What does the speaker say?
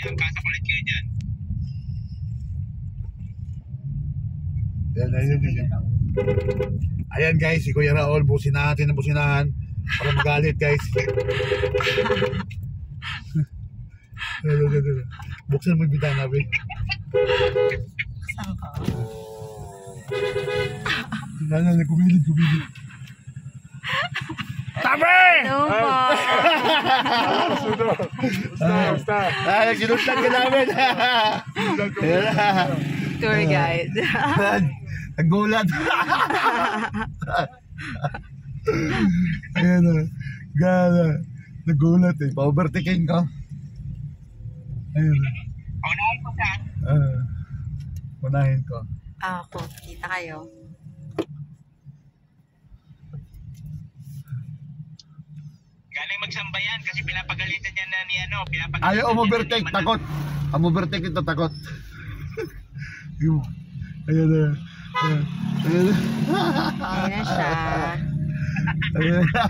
yan. Pasok ulit kayo dyan. Ayan. Ayan guys, si Kuya Raul, busin natin ang businahan para magalit guys. Buksan mo yung bitana, be. Saan ka? Kumilig. Tabi! Hello po. Basta. Sinuntan ka namin. Tour guide. Nagulat. Ayan na. Gala. Nagulat eh. Pa-overtaking ka. Ayan na. Unahin ko saan? Unahin ko. Ako, kita kayo. Galing magsambayan kasi pinapagalitan niya na ni ano. Ayaw overtake, takot. Ang overtake ito, takot. Ayan na. Ayan na. Ayan na siya. Ayan na.